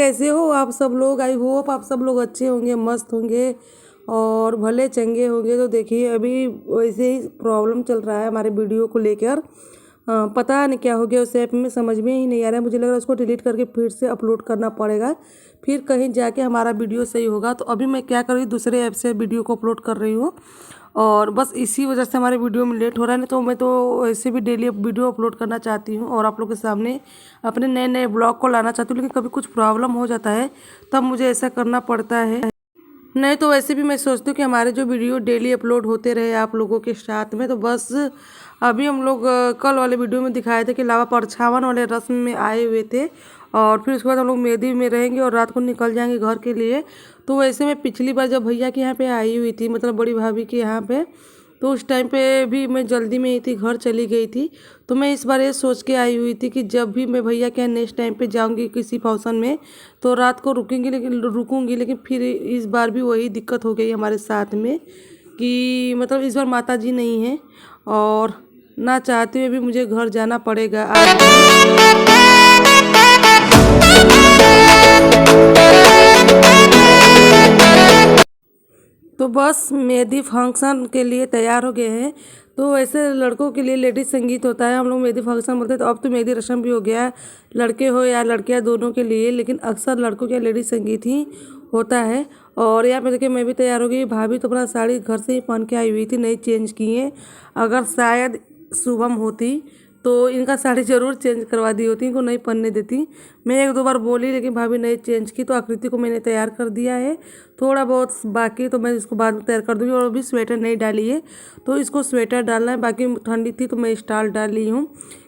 कैसे हो आप सब लोग। आई होप आप सब लोग अच्छे होंगे, मस्त होंगे और भले चंगे होंगे। तो देखिए अभी वैसे ही प्रॉब्लम चल रहा है हमारे वीडियो को लेकर। पता नहीं क्या हो गया उस ऐप में, समझ में ही नहीं आ रहा है। मुझे लग रहा है उसको डिलीट करके फिर से अपलोड करना पड़ेगा, फिर कहीं जाके हमारा वीडियो सही होगा। तो अभी मैं क्या कर रही हूँ, दूसरे ऐप से वीडियो को अपलोड कर रही हूँ और बस इसी वजह से हमारे वीडियो में लेट हो रहा है। नहीं तो मैं तो ऐसे भी डेली वीडियो अपलोड करना चाहती हूँ और आप लोग के सामने अपने नए नए ब्लॉग को लाना चाहती हूँ, लेकिन कभी कुछ प्रॉब्लम हो जाता है तब मुझे ऐसा करना पड़ता है। नहीं तो वैसे भी मैं सोचती हूँ कि हमारे जो वीडियो डेली अपलोड होते रहे आप लोगों के साथ में। तो बस अभी हम लोग कल वाले वीडियो में दिखाए थे कि लावा परछावन वाले रस्म में आए हुए थे और फिर उसके बाद हम लोग मेहंदी में रहेंगे और रात को निकल जाएंगे घर के लिए। तो वैसे मैं पिछली बार जब भैया के यहाँ पे आई हुई थी, मतलब बड़ी भाभी के यहाँ पे, तो उस टाइम पे भी मैं जल्दी में ही थी, घर चली गई थी। तो मैं इस बार ये सोच के आई हुई थी कि जब भी मैं भैया के यहाँ नेक्स्ट टाइम पे जाऊंगी किसी फंक्शन में तो रात को रुकूंगी। लेकिन फिर इस बार भी वही दिक्कत हो गई हमारे साथ में कि मतलब इस बार माता जी नहीं है और ना चाहते हुए भी मुझे घर जाना पड़ेगा आज। तो बस मेहंदी फंक्शन के लिए तैयार हो गए हैं। तो वैसे लड़कों के लिए लेडीज संगीत होता है, हम लोग मेहंदी फंक्शन बोलते हैं। तो अब तो मेहंदी रस्म भी हो गया है, लड़के हो या लड़कियां दोनों के लिए, लेकिन अक्सर लड़कों के लेडीज संगीत ही होता है। और यहाँ पे देखिए मैं भी तैयार हो गई। भाभी तो अपना साड़ी घर से ही पहन के आई हुई थी, नहीं चेंज की है। अगर शायद शुभम होती तो इनका साड़ी ज़रूर चेंज करवा दी होती, इनको नहीं पहनने देती। मैं एक दो बार बोली लेकिन भाभी नहीं चेंज की। तो आकृति को मैंने तैयार कर दिया है, थोड़ा बहुत बाकी तो मैं इसको बाद में तैयार कर दूँगी। और अभी स्वेटर नहीं डाली है तो इसको स्वेटर डालना है, बाकी ठंडी थी तो मैं स्टाल डाल ली हूँ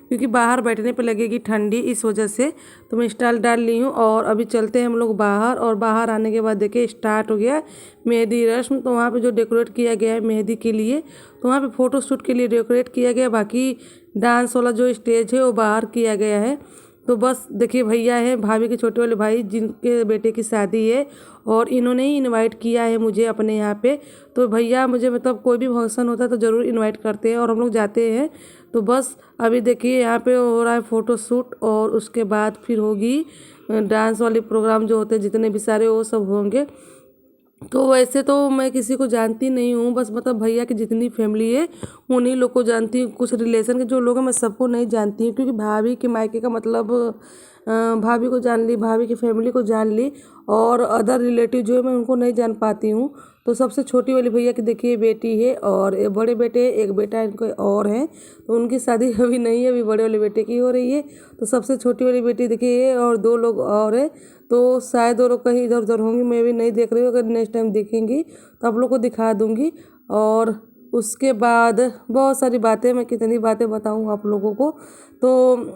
क्योंकि बाहर बैठने पे लगेगी ठंडी, इस वजह से तो मैं स्टाइल डाल ली हूँ। और अभी चलते हैं हम लोग बाहर। और बाहर आने के बाद देखिए स्टार्ट हो गया मेहंदी रस्म। तो वहाँ पे जो डेकोरेट किया गया है मेहंदी के लिए, तो वहाँ पे फ़ोटो शूट के लिए डेकोरेट किया गया। बाकी डांस वाला जो स्टेज है वो बाहर किया गया है। तो बस देखिए भैया है, भाभी के छोटे वाले भाई जिनके बेटे की शादी है और इन्होंने ही इनवाइट किया है मुझे अपने यहाँ पे। तो भैया मुझे मतलब कोई भी फंक्शन होता है तो ज़रूर इनवाइट करते हैं और हम लोग जाते हैं। तो बस अभी देखिए यहाँ पे हो रहा है फ़ोटो शूट और उसके बाद फिर होगी डांस वाले प्रोग्राम जो होते हैं जितने भी सारे वो सब होंगे। तो वैसे तो मैं किसी को जानती नहीं हूँ, बस मतलब भैया की जितनी फैमिली है उन्हीं लोग को जानती हूँ। कुछ रिलेशन के जो लोग हैं मैं सबको नहीं जानती हूँ क्योंकि भाभी के मायके का मतलब भाभी को जान ली, भाभी की फैमिली को जान ली और अदर रिलेटिव जो है मैं उनको नहीं जान पाती हूँ। तो सबसे छोटी वाली भैया की देखिए बेटी है और बड़े बेटे एक बेटा इनको और है। तो उनकी शादी अभी नहीं है, अभी बड़े वाले बेटे की हो रही है। तो सबसे छोटी वाली बेटी देखिए और दो लोग और है। तो शायद वो लोग कहीं इधर उधर होंगी, मैं भी नहीं देख रही हूँ। अगर नेक्स्ट टाइम देखेंगी तो आप लोग को दिखा दूँगी। और उसके बाद बहुत सारी बातें, मैं कितनी बातें बताऊँ आप लोगों को। तो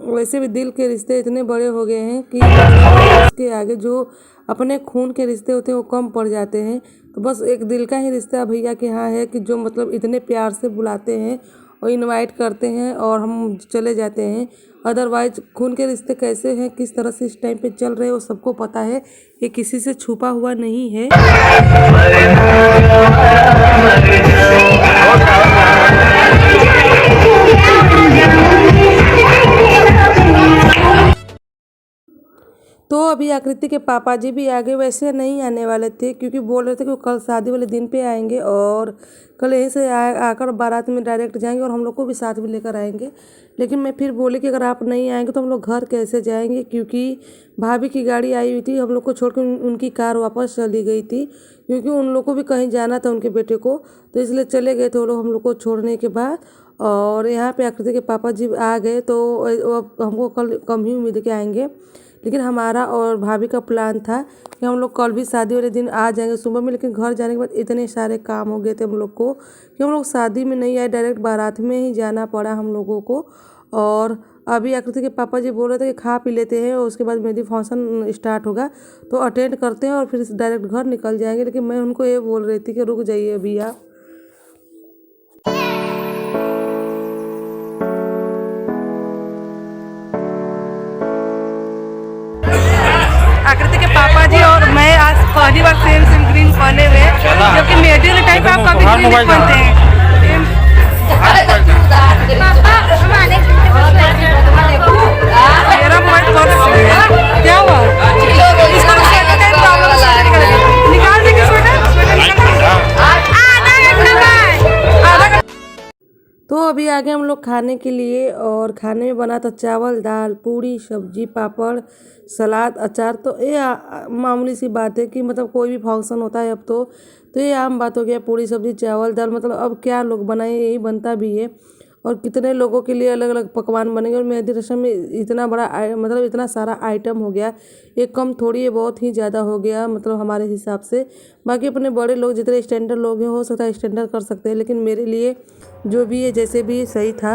वैसे भी दिल के रिश्ते इतने बड़े हो गए हैं कि उसके आगे जो अपने खून के रिश्ते होते हैं वो कम पड़ जाते हैं। तो बस एक दिल का ही रिश्ता भैया के यहाँ है कि जो मतलब इतने प्यार से बुलाते हैं और इनवाइट करते हैं और हम चले जाते हैं। अदरवाइज खून के रिश्ते कैसे हैं, किस तरह से इस टाइम पे चल रहे हैं वो सबको पता है, ये किसी से छुपा हुआ नहीं है। तो अभी आकृति के पापा जी भी आगे, वैसे नहीं आने वाले थे क्योंकि बोल रहे थे कि वो कल शादी वाले दिन पे आएंगे और कल यहीं से आकर बारात में डायरेक्ट जाएंगे और हम लोग को भी साथ में लेकर आएंगे। लेकिन मैं फिर बोली कि अगर आप नहीं आएंगे तो हम लोग घर कैसे जाएंगे, क्योंकि भाभी की गाड़ी आई हुई थी, हम लोग को छोड़कर उनकी कार वापस चली गई थी क्योंकि उन लोग को भी कहीं जाना था उनके बेटे को। तो इसलिए चले गए थे वो लोग हम लोग को छोड़ने के बाद। और यहाँ पे आकृति के पापा जी आ गए तो हमको कल कम ही उम्मीद के आएंगे। लेकिन हमारा और भाभी का प्लान था कि हम लोग कल भी शादी वाले दिन आ जाएंगे सुबह में। लेकिन घर जाने के बाद इतने सारे काम हो गए थे हम लोग को कि हम लोग शादी में नहीं आए, डायरेक्ट बारात में ही जाना पड़ा हम लोगों को। और अभी आकृति के पापा जी बोल रहे थे कि खा पी लेते हैं और उसके बाद मेहंदी फंक्शन स्टार्ट होगा तो अटेंड करते हैं और फिर डायरेक्ट घर निकल जाएंगे। लेकिन मैं उनको ये बोल रही थी कि रुक जाइए अभी आप। आकृति के पापा जी और मैं आज पहली बार सेम ग्रीन पहने हुए, जबकि मेहंदी के टाइम पे आप कभी ग्रीन नहीं पहनते हैं। मेरा मोबाइल क्या हुआ इसको तो अभी आगे हम लोग खाने के लिए, और खाने में बना था चावल, दाल, पूड़ी, सब्जी, पापड़, सलाद, अचार। तो ये मामूली सी बात है कि मतलब कोई भी फंक्शन होता है अब तो ये आम बात हो गया, पूड़ी सब्जी चावल दाल। मतलब अब क्या लोग बनाए, यही बनता भी है। और कितने लोगों के लिए अलग अलग पकवान बनेंगे। और मेहंदी रस्म में इतना बड़ा मतलब इतना सारा आइटम हो गया, ये कम थोड़ी है, बहुत ही ज़्यादा हो गया मतलब हमारे हिसाब से। बाकी अपने बड़े लोग जितने स्टैंडर्ड लोग हैं हो सकता है स्टैंडर्ड कर सकते हैं, लेकिन मेरे लिए जो भी है जैसे भी सही था।